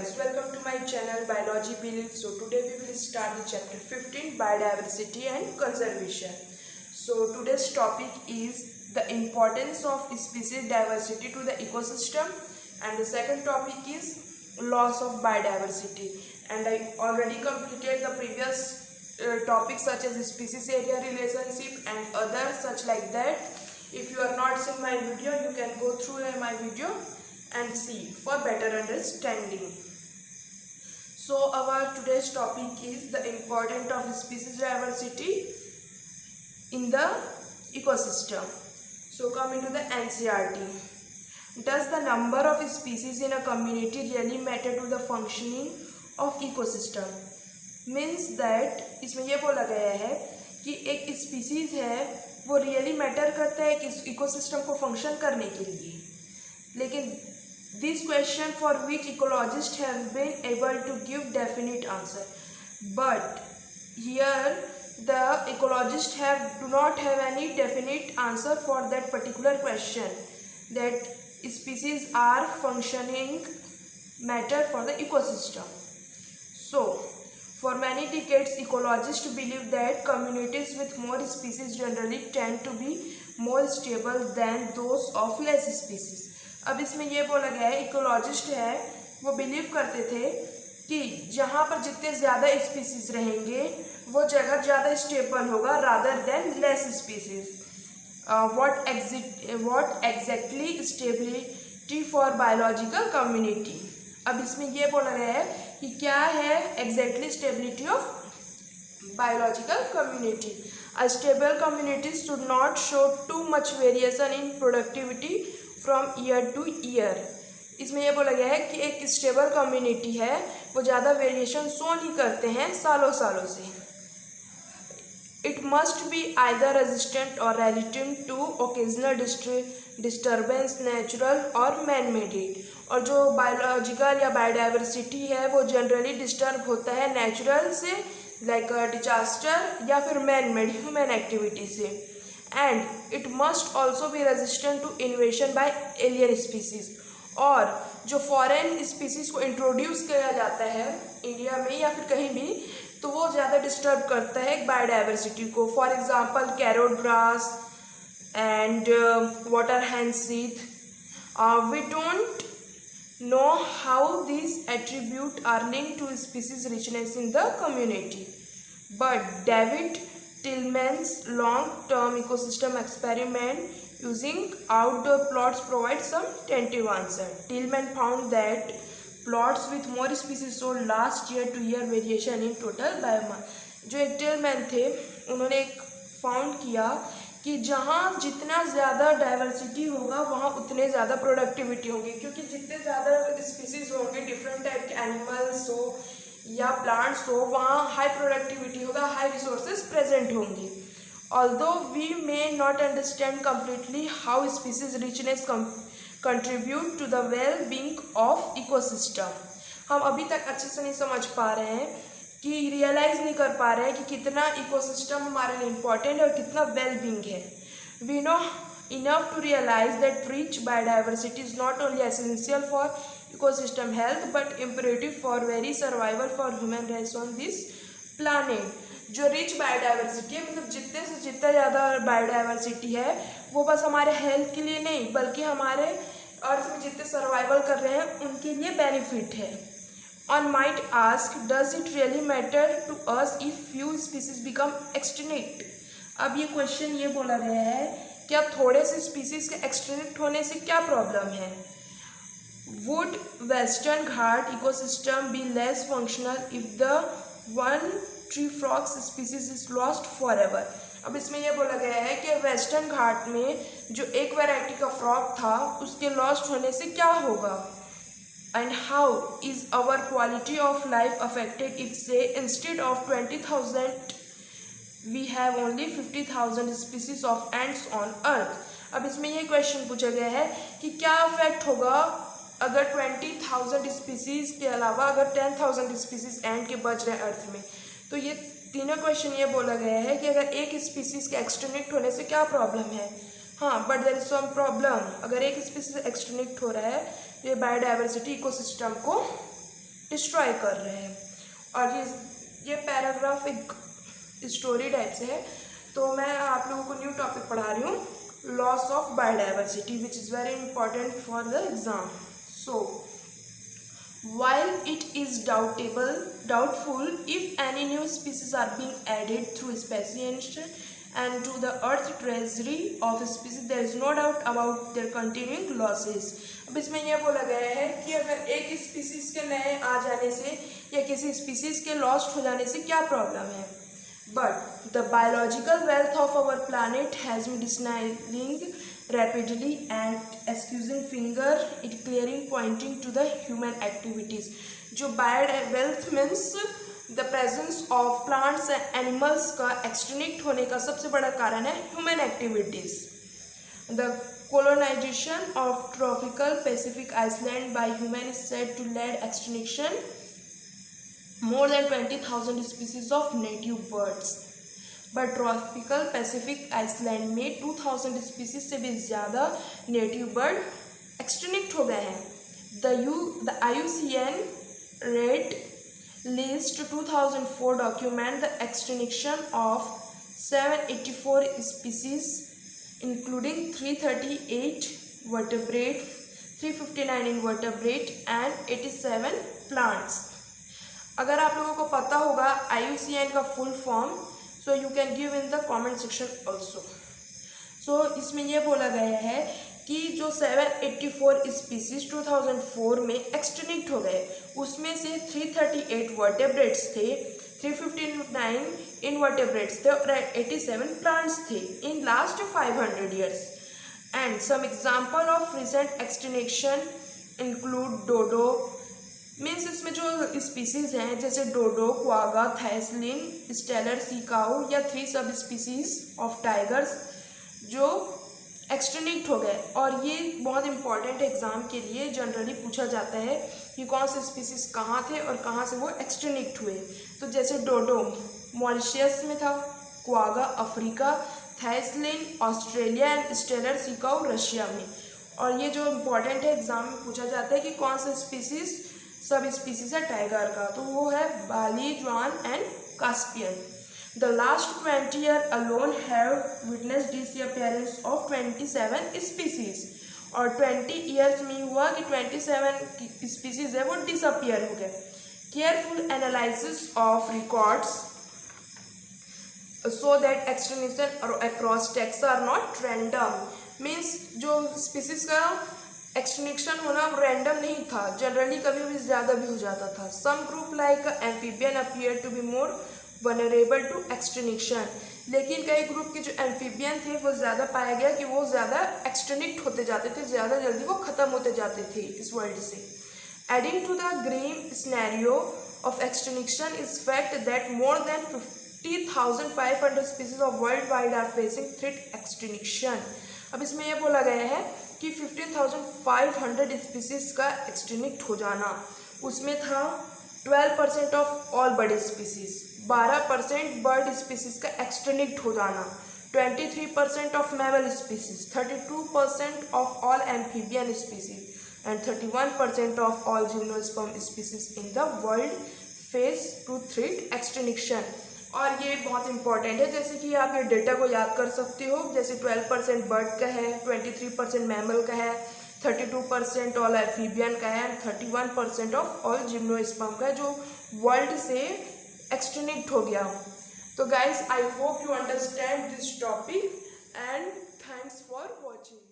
guys, welcome to my channel Biology Belief. So today we will start the chapter 15, Biodiversity and Conservation. So today's topic is the importance of species diversity to the ecosystem, and the second topic is loss of biodiversity. And I already completed the previous topics such as species area relationship and others such like that. If you are not seeing my video, you can go through my video and see for better understanding. So our today's topic is the importance of species diversity in the ecosystem. So coming to the NCERT. Does the number of species in a community really matter to the functioning of ecosystem? Means that इसमें ये बोला गया है कि एक species है वो really matter करता है इस इकोसिस्टम को फंक्शन करने के लिए, लेकिन this question for which ecologists have been able to give definite answer, but here the ecologists do not have any definite answer for that particular question, that species are functioning matter for the ecosystem. So for many decades ecologists believe that communities with more species generally tend to be more stable than those of less species. अब इसमें ये बोला गया है, ecologist है वो believe करते थे कि जहाँ पर जितने ज़्यादा स्पीसीज रहेंगे वो जगह ज़्यादा स्टेबल होगा rather than less species. What exactly stability for biological community. अब इसमें ये बोला गया है कि क्या है exactly stability of biological community. A stable community should not show too much variation in productivity from year two year. इसमें यह बोला गया है कि एक स्टेबल कम्युनिटी है वो ज़्यादा वेरिएशन शो नहीं करते हैं सालों सालों से. It must be either resistant or resistant to occasional disturbance, natural or man made. और जो बायोलॉजिकल या बायोडाइवर्सिटी है वो जनरली डिस्टर्ब होता है नेचुरल से लाइक डिजास्टर या फिर मैन मेड ह्यूमन एक्टिविटी से. And it must also be resistant to invasion by alien species. और जो फॉरेन स्पीसीज को इंट्रोड्यूस किया जाता है इंडिया में या फिर कहीं भी, तो वो ज़्यादा डिस्टर्ब करता है बायोडाइवर्सिटी को. For example carrot grass and water हैंसीथ. We don't know how this attribute are linked to species richness in the community, but David Tillman's long-term ecosystem experiment using outdoor plots provides some tentative answer. Tillman found that plots with more species showed last year-to-year variation in total biomass. जो एक Tilman थे उन्होंने एक found किया कि जहाँ जितना ज़्यादा डाइवर्सिटी होगा वहाँ उतने ज़्यादा प्रोडक्टिविटी होगी, क्योंकि जितने ज़्यादा स्पीसीज होंगे डिफरेंट टाइप के एनिमल्स हो या प्लांट्स हो वहाँ हाई प्रोडक्टिविटी होगा, हाई रिसोर्सेज प्रेजेंट होंगे. Although we may not understand completely how species richness contribute to the well being of ecosystem. हम अभी तक अच्छे से नहीं समझ पा रहे हैं कि रियलाइज नहीं कर पा रहे हैं कि कितना इकोसिस्टम हमारे लिए इम्पॉर्टेंट है और कितना वेल बीइंग है. We know enough to realize that rich biodiversity is not only essential for ecosystem health but imperative for very survival for human race on this planet. जो रिच बायोडाइवर्सिटी है मतलब जितने से जितना ज़्यादा बायोडाइवर्सिटी है वो बस हमारे हेल्थ के लिए नहीं बल्कि हमारे अर्थ में जितने सर्वाइवल कर रहे हैं उनके लिए बेनिफिट है. On might ask, does it really matter to us if few species become extinct? अब ये क्वेश्चन ये बोला गया है क्या थोड़े से स्पीसीज के एक्सटिंक्ट होने से क्या प्रॉब्लम है. Would western Ghat ecosystem be less functional if the one tree frogs species is lost for ever. अब इसमें यह बोला गया है कि वेस्टर्न घाट में जो एक वैरायटी का फ्रॉग था उसके लॉस्ट होने से क्या होगा. And how is our quality of life affected if say instead of 20,000 we have only 50,000 species of ants on earth. अब इसमें ये क्वेश्चन पूछा गया है कि क्या अफेक्ट होगा अगर 20,000 स्पीसीज के अलावा अगर 10,000 स्पीसीज एंट के बच रहे अर्थ में. तो ये तीनों क्वेश्चन ये बोला गया है कि अगर एक स्पीसीज के एक्सटिंक्ट होने से क्या प्रॉब्लम है. हाँ, but there is some problem. अगर एक स्पीसीज एक्सटिंक्ट हो रहा है तो ये बायोडाइवर्सिटी इकोसिस्टम को डिस्ट्रॉय कर रहे हैं। और ये पैराग्राफ एक स्टोरी टाइप से है, तो मैं आप लोगों को न्यू टॉपिक पढ़ा रही हूँ, loss of biodiversity, which is very important for the exam. So while it is doubtful if any new species are being added through speciation and to the earth treasury of species, there is no doubt about their continuing losses. अब इसमें यह बोला गया है कि अगर एक species के नए आ जाने से या किसी स्पीसीज के लॉस्ट हो जाने से क्या प्रॉब्लम है, but the biological wealth of our planet has been declining rapidly and accusing finger it clearing pointing to the human activities. जो bio wealth means the presence of plants and animals का extinct होने का सबसे बड़ा कारण है human activities. The colonization of tropical Pacific island by human is said to lead extinction more than 20,000 species of native birds. But tropical Pacific island में 2000 species से भी ज़्यादा नेटिव बर्ड एक्सटिंक्ट हो गए हैं. The IUCN red list 2004 document the extinction of 784 species including 338 vertebrate, 359 invertebrate and 87 plants. अगर आप लोगों को पता होगा IUCN का full form, so you can give in the comment section also. So इसमें यह बोला गया है कि जो 784 स्पीसीज 2004 में एक्सटिंक्ट हो गए, उसमें से 338 वर्टेब्रेट्स थे, 359 इनवर्टेब्रेट्स थे और 87 प्लांट्स थे in last 500 years. And some example of recent extinction include dodo, means इसमें जो स्पीसीज हैं जैसे डोडो, क्वागा, थैसलिन, स्टेलर सी काऊ या 3 सब स्पीसीज ऑफ टाइगर्स जो एक्सटिंक्ट हो गए. और ये बहुत इंपॉर्टेंट एग्जाम के लिए जनरली पूछा जाता है कि कौन से स्पीसीज कहाँ थे और कहाँ से वो एक्सटिंक्ट हुए. तो जैसे डोडो मॉरिशस में था, quagga Africa, thylacine Australia and Steller sea cow Russia में. और ये जो इम्पॉर्टेंट है एग्जाम में पूछा जाता है कि कौन से स्पीसीज सब स्पीसीज है टाइगर का, तो वो है Bali, Javan and Caspian. The last 20 year alone have witness disappearance of 27 species. और 20 ईयर्स में हुआ कि 27 स्पीसीज है वो डिसअपियर हो गए. Careful analysis of records so that extinction across taxa are not random. Means जो स्पीसीज का एक्सटिंक्शन होना रैंडम नहीं था, जनरली कभी भी ज़्यादा भी हो जाता था. Some group like amphibian appear to be more vulnerable to extinction. लेकिन कई ग्रुप के जो एम्फीबियन थे वो ज़्यादा पाया गया कि वो ज़्यादा एक्सटिंक्ट होते जाते थे, ज़्यादा जल्दी वो ख़त्म होते जाते थे इस वर्ल्ड से. Adding to the grim scenario of extinction is fact that more than 50,500 species of world wide are facing threat extinction. अब इसमें यह बोला गया है कि 15,500 स्पीसीज का एक्सटिंक्ट हो जाना, उसमें था 12% of all bird species, 12% bird species का एक्सटिंक्ट हो जाना, 23% of mammal species, 32% of all amphibian species and 31% of all gymnosperm species in the world face to threat extinction. और ये बहुत इंपॉर्टेंट है, जैसे कि आप ये डेटा को याद कर सकते हो. जैसे 12% बर्ड का है, 23% मैमल का है, 32% ऑल एम्फीबियन का है, 31% ऑफ ऑल जिम्नोस्पर्म का है जो वर्ल्ड से एक्सटिंक्ट हो गया. तो guys I hope you understand this topic and thanks for watching.